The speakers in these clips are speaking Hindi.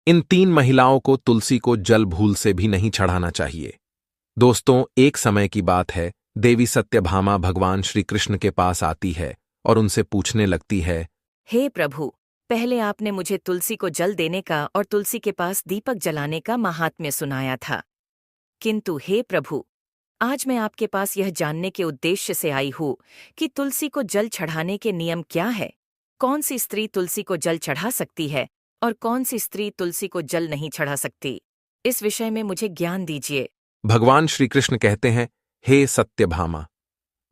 इन 3 महिलाओं को तुलसी को जल भूल से भी नहीं चढ़ाना चाहिए। दोस्तों, एक समय की बात है, देवी सत्यभामा भगवान श्री कृष्ण के पास आती है और उनसे पूछने लगती है, हे प्रभु, पहले आपने मुझे तुलसी को जल देने का और तुलसी के पास दीपक जलाने का महात्म्य सुनाया था। किंतु हे प्रभु, आज मैं आपके पास यह जानने के उद्देश्य से आई हूँ कि तुलसी को जल चढ़ाने के नियम क्या है, कौन सी स्त्री तुलसी को जल चढ़ा सकती है और कौन सी स्त्री तुलसी को जल नहीं चढ़ा सकती। इस विषय में मुझे ज्ञान दीजिए। भगवान श्री कृष्ण कहते हैं, हे सत्यभामा,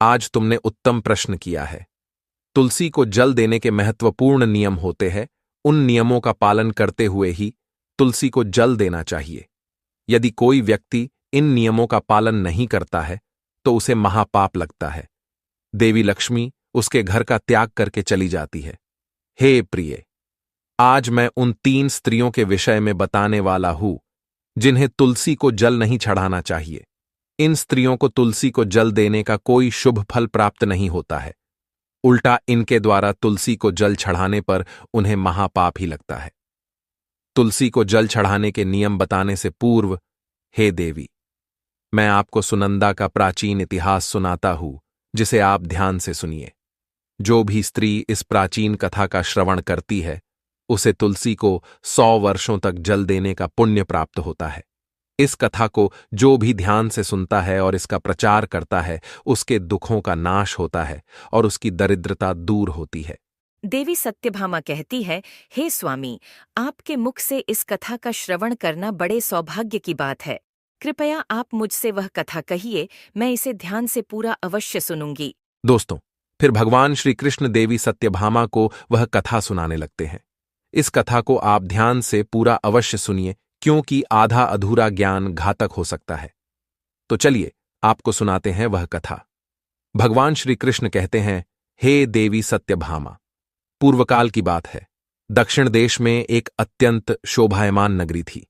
आज तुमने उत्तम प्रश्न किया है। तुलसी को जल देने के महत्वपूर्ण नियम होते हैं, उन नियमों का पालन करते हुए ही तुलसी को जल देना चाहिए। यदि कोई व्यक्ति इन नियमों का पालन नहीं करता है तो उसे महापाप लगता है। देवी लक्ष्मी उसके घर का त्याग करके चली जाती है। हे प्रिय, आज मैं उन 3 स्त्रियों के विषय में बताने वाला हूं जिन्हें तुलसी को जल नहीं चढ़ाना चाहिए। इन स्त्रियों को तुलसी को जल देने का कोई शुभ फल प्राप्त नहीं होता है, उल्टा इनके द्वारा तुलसी को जल चढ़ाने पर उन्हें महापाप ही लगता है। तुलसी को जल चढ़ाने के नियम बताने से पूर्व, हे देवी, मैं आपको सुनंदा का प्राचीन इतिहास सुनाता हूं, जिसे आप ध्यान से सुनिए। जो भी स्त्री इस प्राचीन कथा का श्रवण करती है, उसे तुलसी को 100 वर्षों तक जल देने का पुण्य प्राप्त होता है। इस कथा को जो भी ध्यान से सुनता है और इसका प्रचार करता है, उसके दुखों का नाश होता है और उसकी दरिद्रता दूर होती है। देवी सत्यभामा कहती है, हे स्वामी, आपके मुख से इस कथा का श्रवण करना बड़े सौभाग्य की बात है। कृपया आप मुझसे वह कथा कहिए, मैं इसे ध्यान से पूरा अवश्य सुनूंगी। दोस्तों, फिर भगवान श्री कृष्ण देवी सत्यभामा को वह कथा सुनाने लगते हैं। इस कथा को आप ध्यान से पूरा अवश्य सुनिए, क्योंकि आधा अधूरा ज्ञान घातक हो सकता है। तो चलिए आपको सुनाते हैं वह कथा। भगवान श्री कृष्ण कहते हैं, हे देवी सत्यभामा, पूर्वकाल की बात है। दक्षिण देश में एक अत्यंत शोभायमान नगरी थी।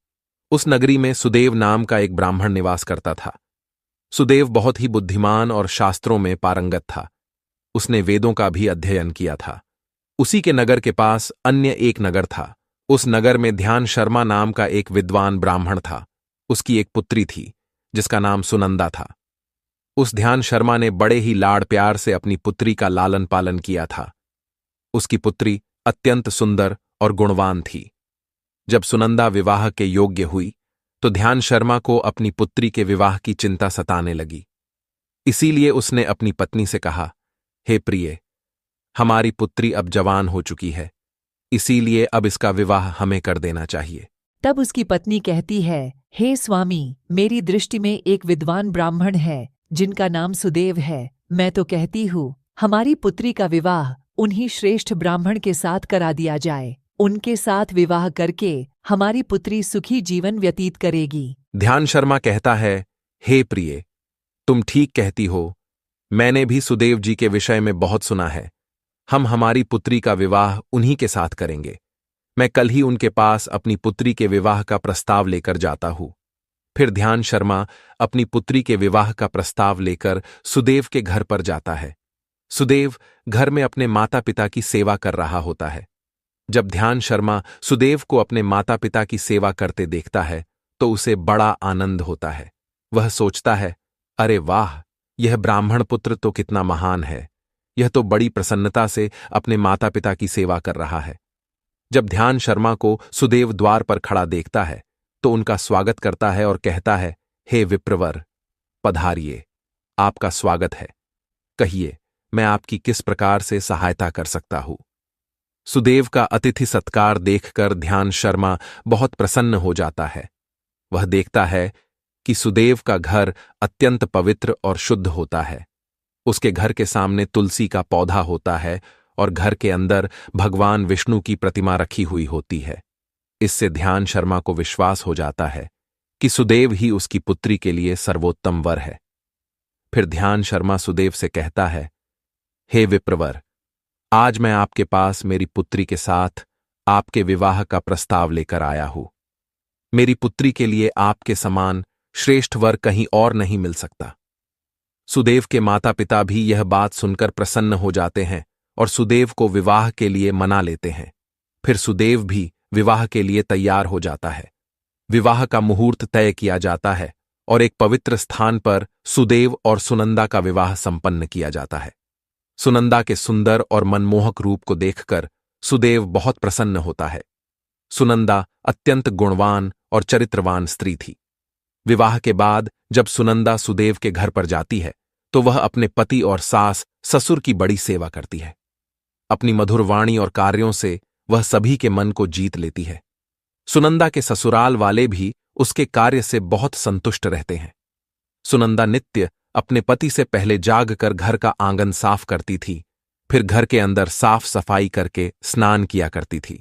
उस नगरी में सुदेव नाम का एक ब्राह्मण निवास करता था। सुदेव बहुत ही बुद्धिमान और शास्त्रों में पारंगत था। उसने वेदों का भी अध्ययन किया था। उसी के नगर के पास अन्य एक नगर था। उस नगर में ध्यान शर्मा नाम का एक विद्वान ब्राह्मण था। उसकी एक पुत्री थी जिसका नाम सुनंदा था। उस ध्यान शर्मा ने बड़े ही लाड़ प्यार से अपनी पुत्री का लालन पालन किया था। उसकी पुत्री अत्यंत सुंदर और गुणवान थी। जब सुनंदा विवाह के योग्य हुई तो ध्यान शर्मा को अपनी पुत्री के विवाह की चिंता सताने लगी। इसीलिए उसने अपनी पत्नी से कहा, हे प्रिय, हमारी पुत्री अब जवान हो चुकी है, इसीलिए अब इसका विवाह हमें कर देना चाहिए। तब उसकी पत्नी कहती है, हे स्वामी, मेरी दृष्टि में एक विद्वान ब्राह्मण है जिनका नाम सुदेव है। मैं तो कहती हूँ हमारी पुत्री का विवाह उन्हीं श्रेष्ठ ब्राह्मण के साथ करा दिया जाए। उनके साथ विवाह करके हमारी पुत्री सुखी जीवन व्यतीत करेगी। ध्यान शर्मा कहता है, हे प्रिय, तुम ठीक कहती हो। मैंने भी सुदेव जी के विषय में बहुत सुना है। हम हमारी पुत्री का विवाह उन्हीं के साथ करेंगे। मैं कल ही उनके पास अपनी पुत्री के विवाह का प्रस्ताव लेकर जाता हूं। फिर ध्यान शर्मा अपनी पुत्री के विवाह का प्रस्ताव लेकर सुदेव के घर पर जाता है। सुदेव घर में अपने माता पिता की सेवा कर रहा होता है। जब ध्यान शर्मा सुदेव को अपने माता पिता की सेवा करते देखता है तो उसे बड़ा आनंद होता है। वह सोचता है, अरे वाह, यह ब्राह्मण पुत्र तो कितना महान है। यह तो बड़ी प्रसन्नता से अपने माता पिता की सेवा कर रहा है। जब ध्यान शर्मा को सुदेव द्वार पर खड़ा देखता है तो उनका स्वागत करता है और कहता है, हे विप्रवर, पधारिए, आपका स्वागत है। कहिए, मैं आपकी किस प्रकार से सहायता कर सकता हूं। सुदेव का अतिथि सत्कार देखकर ध्यान शर्मा बहुत प्रसन्न हो जाता है। वह देखता है कि सुदेव का घर अत्यंत पवित्र और शुद्ध होता है। उसके घर के सामने तुलसी का पौधा होता है और घर के अंदर भगवान विष्णु की प्रतिमा रखी हुई होती है। इससे ध्यान शर्मा को विश्वास हो जाता है कि सुदेव ही उसकी पुत्री के लिए सर्वोत्तम वर है। फिर ध्यान शर्मा सुदेव से कहता है, हे विप्रवर, आज मैं आपके पास मेरी पुत्री के साथ आपके विवाह का प्रस्ताव लेकर आया हूं। मेरी पुत्री के लिए आपके समान श्रेष्ठ वर कहीं और नहीं मिल सकता। सुदेव के माता पिता भी यह बात सुनकर प्रसन्न हो जाते हैं और सुदेव को विवाह के लिए मना लेते हैं। फिर सुदेव भी विवाह के लिए तैयार हो जाता है। विवाह का मुहूर्त तय किया जाता है और एक पवित्र स्थान पर सुदेव और सुनंदा का विवाह संपन्न किया जाता है। सुनंदा के सुंदर और मनमोहक रूप को देखकर सुदेव बहुत प्रसन्न होता है। सुनंदा अत्यंत गुणवान और चरित्रवान स्त्री थी। विवाह के बाद जब सुनंदा सुदेव के घर पर जाती है तो वह अपने पति और सास ससुर की बड़ी सेवा करती है। अपनी मधुर वाणी और कार्यों से वह सभी के मन को जीत लेती है। सुनंदा के ससुराल वाले भी उसके कार्य से बहुत संतुष्ट रहते हैं। सुनंदा नित्य अपने पति से पहले जागकर घर का आंगन साफ करती थी, फिर घर के अंदर साफ सफाई करके स्नान किया करती थी।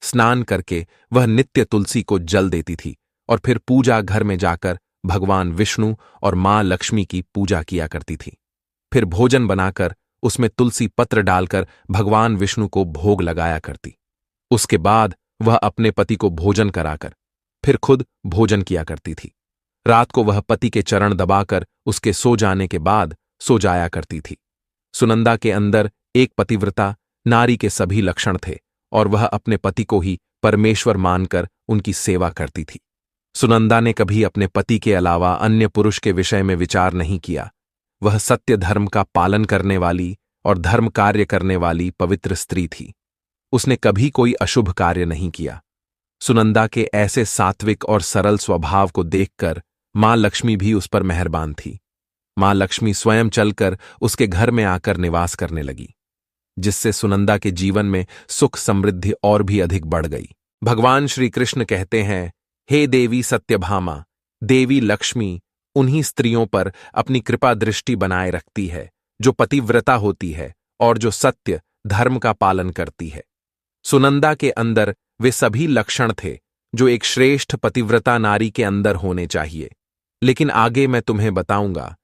स्नान करके वह नित्य तुलसी को जल देती थी और फिर पूजा घर में जाकर भगवान विष्णु और मां लक्ष्मी की पूजा किया करती थी। फिर भोजन बनाकर उसमें तुलसी पत्र डालकर भगवान विष्णु को भोग लगाया करती। उसके बाद वह अपने पति को भोजन कराकर फिर खुद भोजन किया करती थी। रात को वह पति के चरण दबाकर उसके सो जाने के बाद सो जाया करती थी। सुनंदा के अंदर एक पतिव्रता नारी के सभी लक्षण थे और वह अपने पति को ही परमेश्वर मानकर उनकी सेवा करती थी। सुनंदा ने कभी अपने पति के अलावा अन्य पुरुष के विषय में विचार नहीं किया। वह सत्य धर्म का पालन करने वाली और धर्म कार्य करने वाली पवित्र स्त्री थी। उसने कभी कोई अशुभ कार्य नहीं किया। सुनंदा के ऐसे सात्विक और सरल स्वभाव को देखकर मां लक्ष्मी भी उस पर मेहरबान थी। मां लक्ष्मी स्वयं चलकर उसके घर में आकर निवास करने लगी, जिससे सुनंदा के जीवन में सुख समृद्धि और भी अधिक बढ़ गई। भगवान श्री कृष्ण कहते हैं, हे देवी सत्यभामा, देवी लक्ष्मी उन्हीं स्त्रियों पर अपनी कृपा दृष्टि बनाए रखती है जो पतिव्रता होती है और जो सत्य धर्म का पालन करती है। सुनंदा के अंदर वे सभी लक्षण थे जो एक श्रेष्ठ पतिव्रता नारी के अंदर होने चाहिए। लेकिन आगे मैं तुम्हें बताऊंगा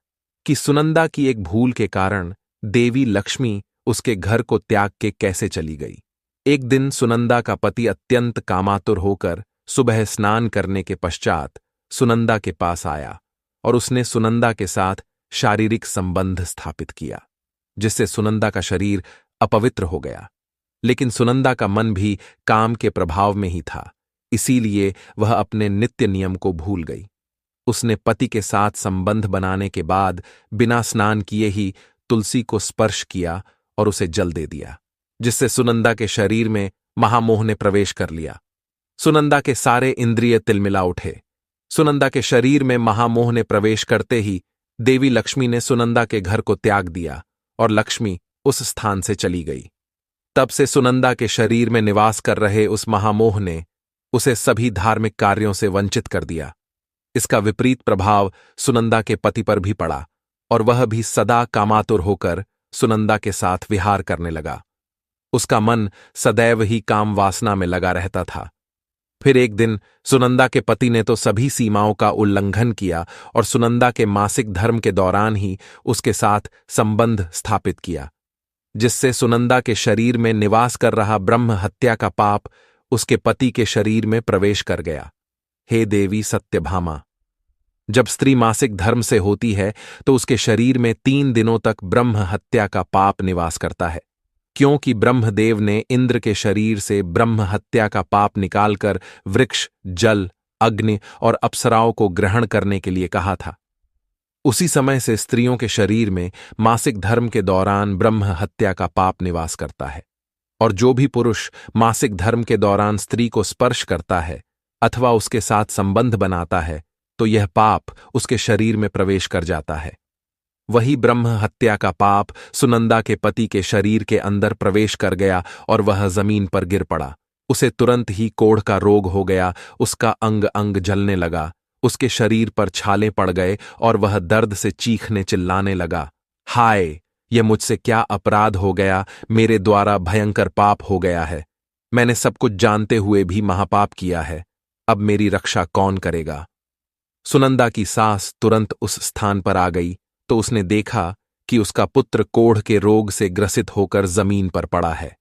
कि सुनंदा की एक भूल के कारण देवी लक्ष्मी उसके घर को त्याग के कैसे चली गई। एक दिन सुनंदा का पति अत्यंत कामातुर होकर सुबह स्नान करने के पश्चात सुनंदा के पास आया और उसने सुनंदा के साथ शारीरिक संबंध स्थापित किया, जिससे सुनंदा का शरीर अपवित्र हो गया। लेकिन सुनंदा का मन भी काम के प्रभाव में ही था, इसीलिए वह अपने नित्य नियम को भूल गई। उसने पति के साथ संबंध बनाने के बाद बिना स्नान किए ही तुलसी को स्पर्श किया और उसे जल दे दिया, जिससे सुनंदा के शरीर में महामोह ने प्रवेश कर लिया। सुनंदा के सारे इंद्रिय तिलमिला उठे। सुनंदा के शरीर में महामोह ने प्रवेश करते ही देवी लक्ष्मी ने सुनंदा के घर को त्याग दिया और लक्ष्मी उस स्थान से चली गई। तब से सुनंदा के शरीर में निवास कर रहे उस महामोह ने उसे सभी धार्मिक कार्यों से वंचित कर दिया। इसका विपरीत प्रभाव सुनंदा के पति पर भी पड़ा और वह भी सदा कामातुर होकर सुनंदा के साथ विहार करने लगा। उसका मन सदैव ही काम वासना में लगा रहता था। फिर एक दिन सुनंदा के पति ने तो सभी सीमाओं का उल्लंघन किया और सुनंदा के मासिक धर्म के दौरान ही उसके साथ संबंध स्थापित किया, जिससे सुनंदा के शरीर में निवास कर रहा ब्रह्म हत्या का पाप उसके पति के शरीर में प्रवेश कर गया। हे देवी सत्यभामा, जब स्त्री मासिक धर्म से होती है तो उसके शरीर में 3 दिनों तक ब्रह्म हत्या का पाप निवास करता है, क्योंकि ब्रह्मदेव ने इंद्र के शरीर से ब्रह्म हत्या का पाप निकालकर वृक्ष, जल, अग्नि और अप्सराओं को ग्रहण करने के लिए कहा था। उसी समय से स्त्रियों के शरीर में मासिक धर्म के दौरान ब्रह्म हत्या का पाप निवास करता है, और जो भी पुरुष मासिक धर्म के दौरान स्त्री को स्पर्श करता है अथवा उसके साथ संबंध बनाता है तो यह पाप उसके शरीर में प्रवेश कर जाता है। वही ब्रह्म हत्या का पाप सुनंदा के पति के शरीर के अंदर प्रवेश कर गया और वह जमीन पर गिर पड़ा। उसे तुरंत ही कोढ़ का रोग हो गया, उसका अंग अंग जलने लगा, उसके शरीर पर छाले पड़ गए और वह दर्द से चीखने चिल्लाने लगा, हाय, यह मुझसे क्या अपराध हो गया, मेरे द्वारा भयंकर पाप हो गया है। मैंने सब कुछ जानते हुए भी महापाप किया है, अब मेरी रक्षा कौन करेगा। सुनंदा की सास तुरंत उस स्थान पर आ गई तो उसने देखा कि उसका पुत्र कोढ़ के रोग से ग्रसित होकर जमीन पर पड़ा है।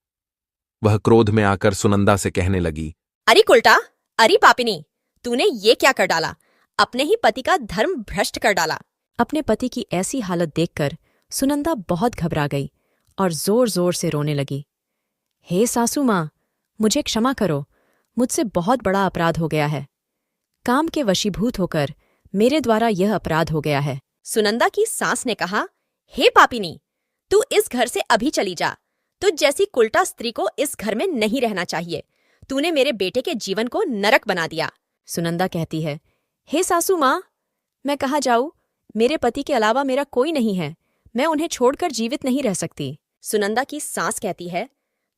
वह क्रोध में आकर सुनंदा से कहने लगी, अरे कुलटा, अरे पापिनी, तूने ये क्या कर डाला, अपने ही पति का धर्म भ्रष्ट कर डाला। अपने पति की ऐसी हालत देखकर सुनंदा बहुत घबरा गई और जोर जोर से रोने लगी। हे सासू माँ, मुझे क्षमा करो, मुझसे बहुत बड़ा अपराध हो गया है। काम के वशीभूत होकर मेरे द्वारा यह अपराध हो गया है। सुनंदा की सास ने कहा, हे पापिनी, तू इस घर से अभी चली जा। तुझ जैसी कुलटा स्त्री को इस घर में नहीं रहना चाहिए। तूने मेरे बेटे के जीवन को नरक बना दिया। सुनंदा कहती है, हे सासू माँ, मैं कहाँ जाऊँ? मेरे पति के अलावा मेरा कोई नहीं है। मैं उन्हें छोड़कर जीवित नहीं रह सकती। सुनंदा की सास कहती है,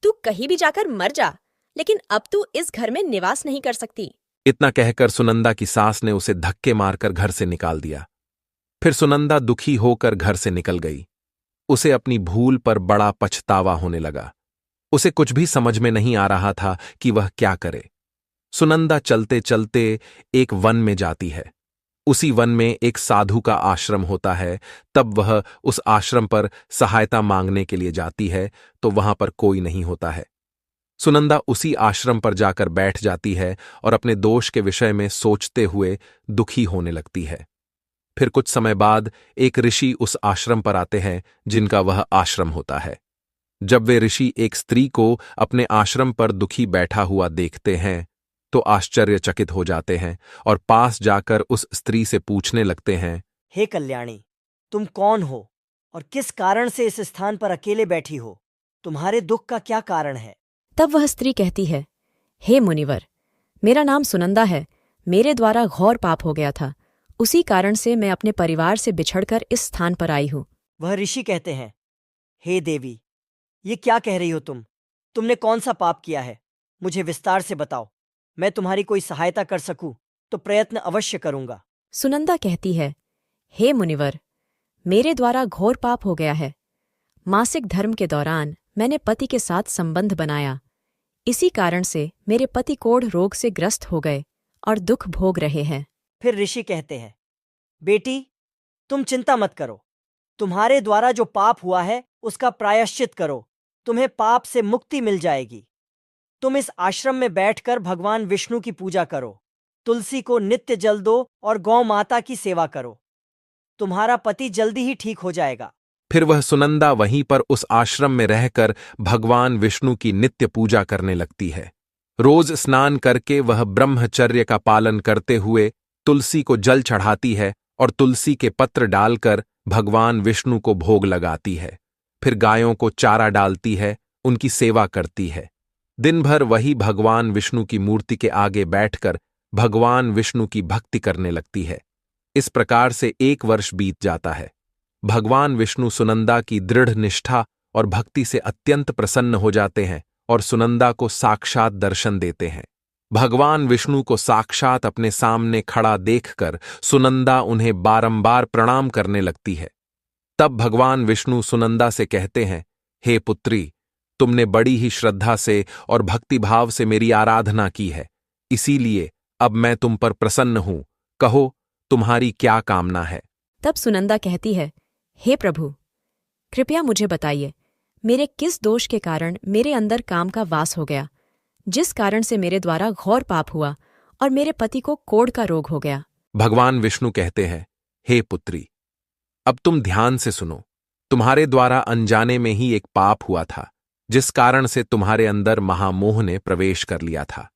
तू कहीं भी जाकर मर जा, लेकिन अब तू इस घर में निवास नहीं कर सकती। इतना कहकर सुनंदा की सास ने उसे धक्के मारकर घर से निकाल दिया। फिर सुनंदा दुखी होकर घर से निकल गई। उसे अपनी भूल पर बड़ा पछतावा होने लगा। उसे कुछ भी समझ में नहीं आ रहा था कि वह क्या करे। सुनंदा चलते चलते एक वन में जाती है। उसी वन में एक साधु का आश्रम होता है। तब वह उस आश्रम पर सहायता मांगने के लिए जाती है तो वहां पर कोई नहीं होता है। सुनंदा उसी आश्रम पर जाकर बैठ जाती है और अपने दोष के विषय में सोचते हुए दुखी होने लगती है। फिर कुछ समय बाद एक ऋषि उस आश्रम पर आते हैं जिनका वह आश्रम होता है। जब वे ऋषि एक स्त्री को अपने आश्रम पर दुखी बैठा हुआ देखते हैं तो आश्चर्यचकित हो जाते हैं और पास जाकर उस स्त्री से पूछने लगते हैं, हे कल्याणी, तुम कौन हो और किस कारण से इस स्थान पर अकेले बैठी हो? तुम्हारे दुख का क्या कारण है? तब वह स्त्री कहती है, हे मुनिवर, मेरा नाम सुनंदा है। मेरे द्वारा घोर पाप हो गया था। उसी कारण से मैं अपने परिवार से बिछड़कर इस स्थान पर आई हूँ। वह ऋषि कहते हैं, हे देवी, ये क्या कह रही हो तुम? तुमने कौन सा पाप किया है? मुझे विस्तार से बताओ। मैं तुम्हारी कोई सहायता कर सकूं तो प्रयत्न अवश्य करूंगा। सुनंदा कहती है, हे मुनिवर, मेरे द्वारा घोर पाप हो गया है। मासिक धर्म के दौरान मैंने पति के साथ संबंध बनाया। इसी कारण से मेरे पति कोढ़ रोग से ग्रस्त हो गए और दुख भोग रहे हैं। फिर ऋषि कहते हैं, बेटी, तुम चिंता मत करो। तुम्हारे द्वारा जो पाप हुआ है उसका प्रायश्चित करो। तुम्हें पाप से मुक्ति मिल जाएगी। तुम इस आश्रम में बैठकर भगवान विष्णु की पूजा करो। तुलसी को नित्य जल दो और गौ माता की सेवा करो। तुम्हारा पति जल्दी ही ठीक हो जाएगा। फिर वह सुनंदा वहीं पर उस आश्रम में रहकर भगवान विष्णु की नित्य पूजा करने लगती है। रोज स्नान करके वह ब्रह्मचर्य का पालन करते हुए तुलसी को जल चढ़ाती है और तुलसी के पत्र डालकर भगवान विष्णु को भोग लगाती है। फिर गायों को चारा डालती है, उनकी सेवा करती है। दिन भर वही भगवान विष्णु की मूर्ति के आगे बैठकर भगवान विष्णु की भक्ति करने लगती है। इस प्रकार से 1 वर्ष बीत जाता है। भगवान विष्णु सुनंदा की दृढ़ निष्ठा और भक्ति से अत्यंत प्रसन्न हो जाते हैं और सुनंदा को साक्षात दर्शन देते हैं। भगवान विष्णु को साक्षात अपने सामने खड़ा देखकर सुनंदा उन्हें बारंबार प्रणाम करने लगती है। तब भगवान विष्णु सुनंदा से कहते हैं, हे पुत्री, तुमने बड़ी ही श्रद्धा से और भक्तिभाव से मेरी आराधना की है, इसीलिए अब मैं तुम पर प्रसन्न हूं। कहो, तुम्हारी क्या कामना है? तब सुनंदा कहती है, हे प्रभु, कृपया मुझे बताइए, मेरे किस दोष के कारण मेरे अंदर काम का वास हो गया, जिस कारण से मेरे द्वारा घोर पाप हुआ और मेरे पति को कोढ़ का रोग हो गया? भगवान विष्णु कहते हैं, हे पुत्री, अब तुम ध्यान से सुनो। तुम्हारे द्वारा अनजाने में ही एक पाप हुआ था, जिस कारण से तुम्हारे अंदर महामोह ने प्रवेश कर लिया था।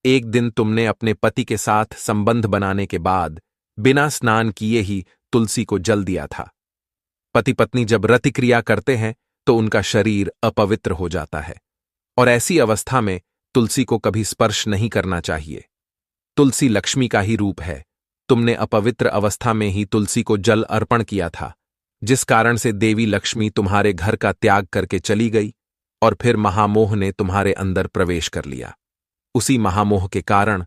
एक दिन तुमने अपने पति के साथ संबंध बनाने के बाद बिना स्नान किए ही तुलसी को जल दिया था। पति पत्नी जब रतिक्रिया करते हैं तो उनका शरीर अपवित्र हो जाता है और ऐसी अवस्था में तुलसी को कभी स्पर्श नहीं करना चाहिए। तुलसी लक्ष्मी का ही रूप है। तुमने अपवित्र अवस्था में ही तुलसी को जल अर्पण किया था, जिस कारण से देवी लक्ष्मी तुम्हारे घर का त्याग करके चली गई और फिर महामोह ने तुम्हारे अंदर प्रवेश कर लिया। उसी महामोह के कारण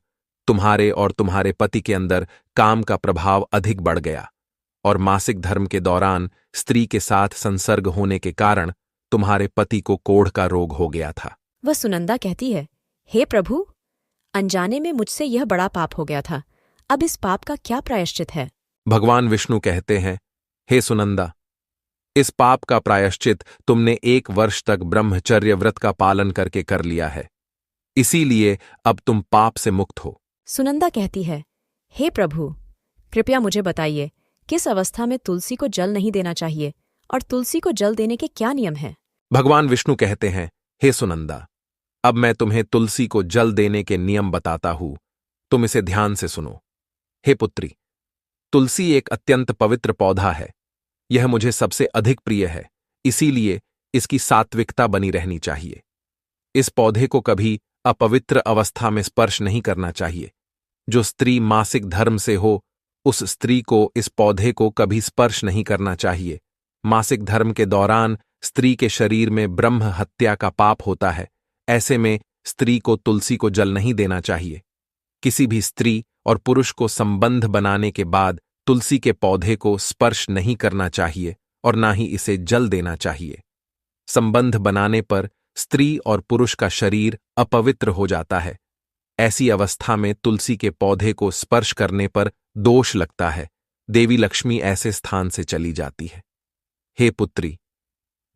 तुम्हारे और तुम्हारे पति के अंदर काम का प्रभाव अधिक बढ़ गया और मासिक धर्म के दौरान स्त्री के साथ संसर्ग होने के कारण तुम्हारे पति को कोढ़ का रोग हो गया था। वह सुनंदा कहती है, हे प्रभु, अनजाने में मुझसे यह बड़ा पाप हो गया था। अब इस पाप का क्या प्रायश्चित है? भगवान विष्णु कहते हैं, हे सुनंदा, इस पाप का प्रायश्चित तुमने 1 वर्ष तक ब्रह्मचर्य व्रत का पालन करके कर लिया है, इसीलिए अब तुम पाप से मुक्त हो। सुनंदा कहती है, हे प्रभु, कृपया मुझे बताइए, किस अवस्था में तुलसी को जल नहीं देना चाहिए और तुलसी को जल देने के क्या नियम हैं? भगवान विष्णु कहते हैं, हे सुनंदा, अब मैं तुम्हें तुलसी को जल देने के नियम बताता हूं, तुम इसे ध्यान से सुनो। हे पुत्री, तुलसी एक अत्यंत पवित्र पौधा है। यह मुझे सबसे अधिक प्रिय है, इसीलिए इसकी सात्विकता बनी रहनी चाहिए। इस पौधे को कभी अपवित्र अवस्था में स्पर्श नहीं करना चाहिए। जो स्त्री मासिक धर्म से हो, उस स्त्री को इस पौधे को कभी स्पर्श नहीं करना चाहिए। मासिक धर्म के दौरान स्त्री के शरीर में ब्रह्म हत्या का पाप होता है। ऐसे में स्त्री को तुलसी को जल नहीं देना चाहिए। किसी भी स्त्री और पुरुष को संबंध बनाने के बाद तुलसी के पौधे को स्पर्श नहीं करना चाहिए और ना ही इसे जल देना चाहिए। संबंध बनाने पर स्त्री और पुरुष का शरीर अपवित्र हो जाता है। ऐसी अवस्था में तुलसी के पौधे को स्पर्श करने पर दोष लगता है। देवी लक्ष्मी ऐसे स्थान से चली जाती है। हे पुत्री,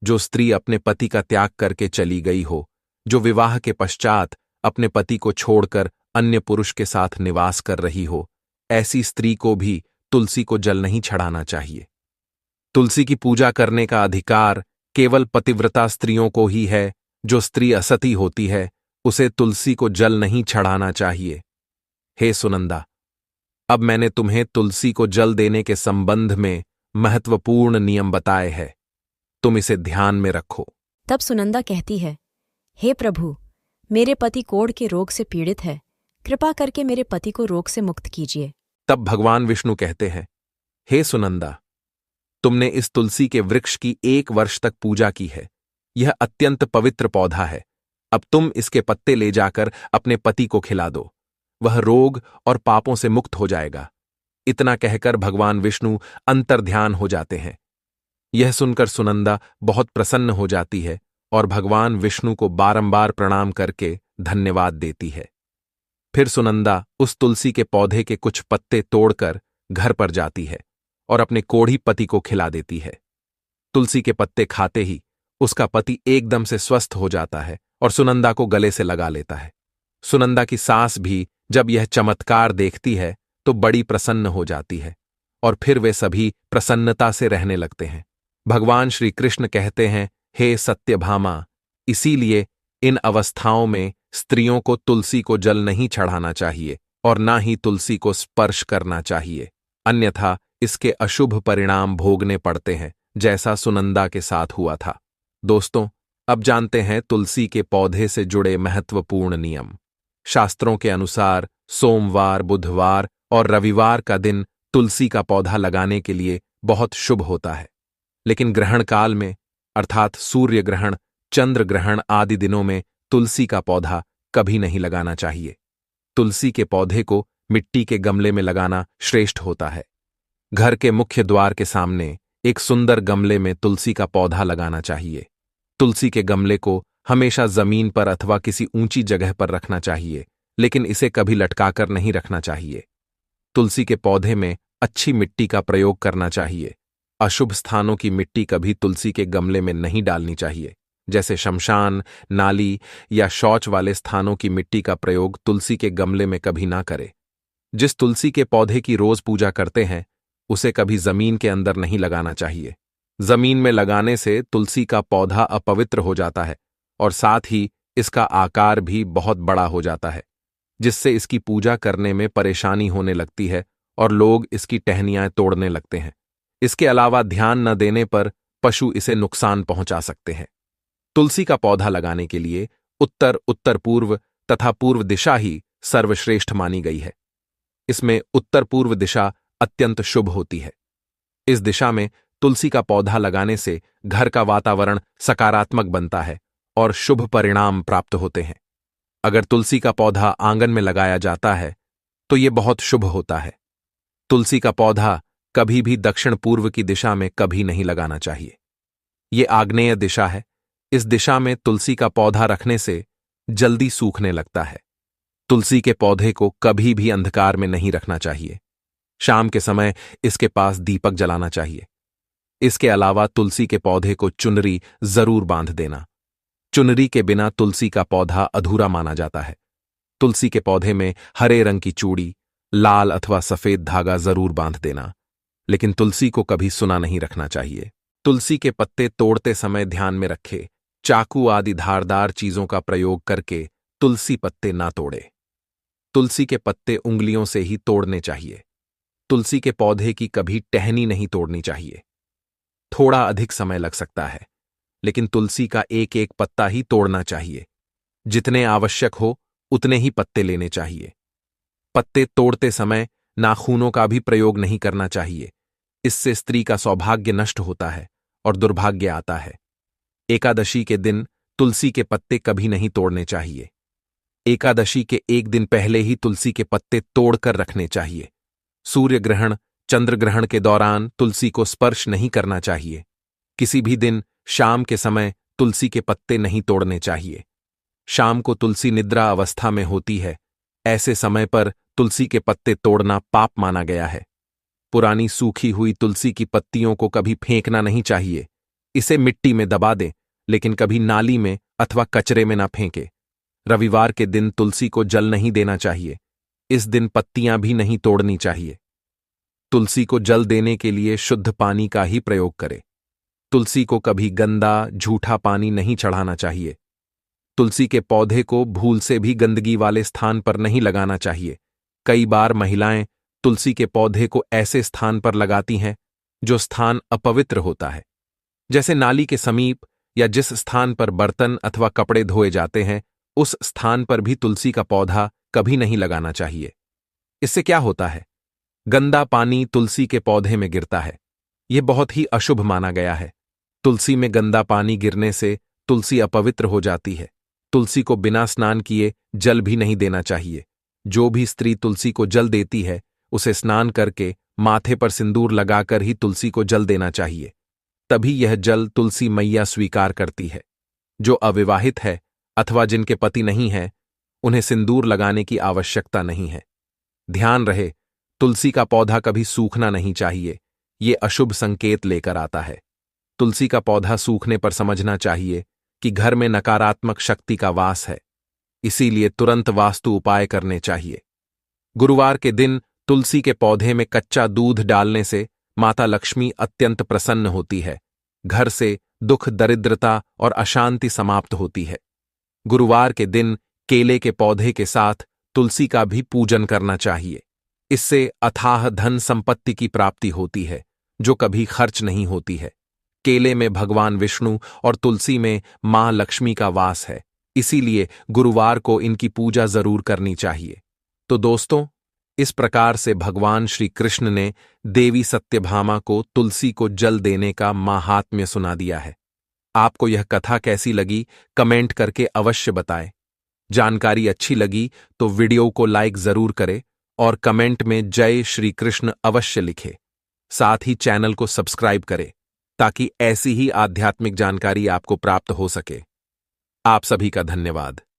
जो स्त्री अपने पति का त्याग करके चली गई हो, जो विवाह के पश्चात अपने पति को छोड़कर अन्य पुरुष के साथ निवास कर रही हो, ऐसी स्त्री को भी तुलसी को जल नहीं चढ़ाना चाहिए। तुलसी की पूजा करने का अधिकार केवल पतिव्रता स्त्रियों को ही है। जो स्त्री असती होती है, उसे तुलसी को जल नहीं चढ़ाना चाहिए। हे सुनंदा, अब मैंने तुम्हें तुलसी को जल देने के संबंध में महत्वपूर्ण नियम बताए हैं, तुम इसे ध्यान में रखो। तब सुनंदा कहती है, हे प्रभु, मेरे पति कोढ़ के रोग से पीड़ित है, कृपा करके मेरे पति को रोग से मुक्त कीजिए। तब भगवान विष्णु कहते हैं, हे सुनंदा, तुमने इस तुलसी के वृक्ष की 1 वर्ष तक पूजा की है। यह अत्यंत पवित्र पौधा है। अब तुम इसके पत्ते ले जाकर अपने पति को खिला दो, वह रोग और पापों से मुक्त हो जाएगा। इतना कहकर भगवान विष्णु अंतर्ध्यान हो जाते हैं। यह सुनकर सुनंदा बहुत प्रसन्न हो जाती है और भगवान विष्णु को बारंबार प्रणाम करके धन्यवाद देती है। फिर सुनंदा उस तुलसी के पौधे के कुछ पत्ते तोड़कर घर पर जाती है और अपने कोढ़ी पति को खिला देती है। तुलसी के पत्ते खाते ही उसका पति एकदम से स्वस्थ हो जाता है और सुनंदा को गले से लगा लेता है। सुनंदा की सास भी जब यह चमत्कार देखती है तो बड़ी प्रसन्न हो जाती है और फिर वे सभी प्रसन्नता से रहने लगते हैं। भगवान श्री कृष्ण कहते हैं, हे सत्यभामा, इसीलिए इन अवस्थाओं में स्त्रियों को तुलसी को जल नहीं चढ़ाना चाहिए और ना ही तुलसी को स्पर्श करना चाहिए, अन्यथा इसके अशुभ परिणाम भोगने पड़ते हैं, जैसा सुनंदा के साथ हुआ था। दोस्तों, अब जानते हैं तुलसी के पौधे से जुड़े महत्वपूर्ण नियम। शास्त्रों के अनुसार सोमवार, बुधवार और रविवार का दिन तुलसी का पौधा लगाने के लिए बहुत शुभ होता है। लेकिन ग्रहण काल में, अर्थात सूर्य ग्रहण, चंद्र ग्रहण आदि दिनों में तुलसी का पौधा कभी नहीं लगाना चाहिए। तुलसी के पौधे को मिट्टी के गमले में लगाना श्रेष्ठ होता है। घर के मुख्य द्वार के सामने एक सुंदर गमले में तुलसी का पौधा लगाना चाहिए। तुलसी के गमले को हमेशा जमीन पर अथवा किसी ऊंची जगह पर रखना चाहिए, लेकिन इसे कभी लटकाकर नहीं रखना चाहिए। तुलसी के पौधे में अच्छी मिट्टी का प्रयोग करना चाहिए। अशुभ स्थानों की मिट्टी कभी तुलसी के गमले में नहीं डालनी चाहिए, जैसे शमशान, नाली या शौच वाले स्थानों की मिट्टी का प्रयोग तुलसी के गमले में कभी ना करें। जिस तुलसी के पौधे की रोज पूजा करते हैं, उसे कभी जमीन के अंदर नहीं लगाना चाहिए। जमीन में लगाने से तुलसी का पौधा अपवित्र हो जाता है और साथ ही इसका आकार भी बहुत बड़ा हो जाता है, जिससे इसकी पूजा करने में परेशानी होने लगती है और लोग इसकी टहनियां तोड़ने लगते हैं। इसके अलावा ध्यान न देने पर पशु इसे नुकसान पहुंचा सकते हैं। तुलसी का पौधा लगाने के लिए उत्तर, उत्तर पूर्व तथा पूर्व दिशा ही सर्वश्रेष्ठ मानी गई है। इसमें उत्तर पूर्व दिशा अत्यंत शुभ होती है। इस दिशा में तुलसी का पौधा लगाने से घर का वातावरण सकारात्मक बनता है और शुभ परिणाम प्राप्त होते हैं। अगर तुलसी का पौधा आंगन में लगाया जाता है तो यह बहुत शुभ होता है। तुलसी का पौधा कभी भी दक्षिण पूर्व की दिशा में कभी नहीं लगाना चाहिए। ये आग्नेय दिशा है। इस दिशा में तुलसी का पौधा रखने से जल्दी सूखने लगता है। तुलसी के पौधे को कभी भी अंधकार में नहीं रखना चाहिए। शाम के समय इसके पास दीपक जलाना चाहिए। इसके अलावा तुलसी के पौधे को चुनरी जरूर बांध देना। चुनरी के बिना तुलसी का पौधा अधूरा माना जाता है। तुलसी के पौधे में हरे रंग की चूड़ी, लाल अथवा सफेद धागा जरूर बांध देना, लेकिन तुलसी को कभी सुना नहीं रखना चाहिए। तुलसी के पत्ते तोड़ते समय ध्यान में रखें, चाकू आदि धारदार चीजों का प्रयोग करके तुलसी पत्ते ना तोड़े। तुलसी के पत्ते उंगलियों से ही तोड़ने चाहिए। तुलसी के पौधे की कभी टहनी नहीं तोड़नी चाहिए। थोड़ा अधिक समय लग सकता है, लेकिन तुलसी का एक एक पत्ता ही तोड़ना चाहिए। जितने आवश्यक हो उतने ही पत्ते लेने चाहिए। पत्ते तोड़ते समय नाखूनों का भी प्रयोग नहीं करना चाहिए। इससे स्त्री का सौभाग्य नष्ट होता है और दुर्भाग्य आता है। एकादशी के दिन तुलसी के पत्ते कभी नहीं तोड़ने चाहिए। एकादशी के एक दिन पहले ही तुलसी के पत्ते तोड़कर रखने चाहिए। सूर्य ग्रहण, चंद्र ग्रहण के दौरान तुलसी को स्पर्श नहीं करना चाहिए। किसी भी दिन शाम के समय तुलसी के पत्ते नहीं तोड़ने चाहिए। शाम को तुलसी निद्रा अवस्था में होती है। ऐसे समय पर तुलसी के पत्ते तोड़ना पाप माना गया है। पुरानी सूखी हुई तुलसी की पत्तियों को कभी फेंकना नहीं चाहिए। इसे मिट्टी में दबा दें, लेकिन कभी नाली में अथवा कचरे में ना फेंके। रविवार के दिन तुलसी को जल नहीं देना चाहिए। इस दिन पत्तियां भी नहीं तोड़नी चाहिए। तुलसी को जल देने के लिए शुद्ध पानी का ही प्रयोग करें। तुलसी को कभी गंदा, झूठा पानी नहीं चढ़ाना चाहिए। तुलसी के पौधे को भूल से भी गंदगी वाले स्थान पर नहीं लगाना चाहिए। कई बार महिलाएं तुलसी के पौधे को ऐसे स्थान पर लगाती हैं जो स्थान अपवित्र होता है, जैसे नाली के समीप या जिस स्थान पर बर्तन अथवा कपड़े धोए जाते हैं, उस स्थान पर भी तुलसी का पौधा कभी नहीं लगाना चाहिए। इससे क्या होता है? गंदा पानी तुलसी के पौधे में गिरता है। यह बहुत ही अशुभ माना गया है। तुलसी में गंदा पानी गिरने से तुलसी अपवित्र हो जाती है। तुलसी को बिना स्नान किए जल भी नहीं देना चाहिए। जो भी स्त्री तुलसी को जल देती है, उसे स्नान करके माथे पर सिंदूर लगाकर ही तुलसी को जल देना चाहिए। तभी यह जल तुलसी मैया स्वीकार करती है। जो अविवाहित है अथवा जिनके पति नहीं है, उन्हें सिंदूर लगाने की आवश्यकता नहीं है। ध्यान रहे, तुलसी का पौधा कभी सूखना नहीं चाहिए। ये अशुभ संकेत लेकर आता है। तुलसी का पौधा सूखने पर समझना चाहिए कि घर में नकारात्मक शक्ति का वास है। इसीलिए तुरंत वास्तु उपाय करने चाहिए। गुरुवार के दिन तुलसी के पौधे में कच्चा दूध डालने से माता लक्ष्मी अत्यंत प्रसन्न होती है। घर से दुख, दरिद्रता और अशांति समाप्त होती है। गुरुवार के दिन केले के पौधे के साथ तुलसी का भी पूजन करना चाहिए। इससे अथाह धन संपत्ति की प्राप्ति होती है, जो कभी खर्च नहीं होती है। केले में भगवान विष्णु और तुलसी में मां लक्ष्मी का वास है। इसीलिए गुरुवार को इनकी पूजा जरूर करनी चाहिए। तो दोस्तों, इस प्रकार से भगवान श्री कृष्ण ने देवी सत्यभामा को तुलसी को जल देने का माहात्म्य सुना दिया है। आपको यह कथा कैसी लगी, कमेंट करके अवश्य बताएं। जानकारी अच्छी लगी तो वीडियो को लाइक जरूर करें और कमेंट में जय श्री कृष्ण अवश्य लिखें। साथ ही चैनल को सब्सक्राइब करें ताकि ऐसी ही आध्यात्मिक जानकारी आपको प्राप्त हो सके। आप सभी का धन्यवाद।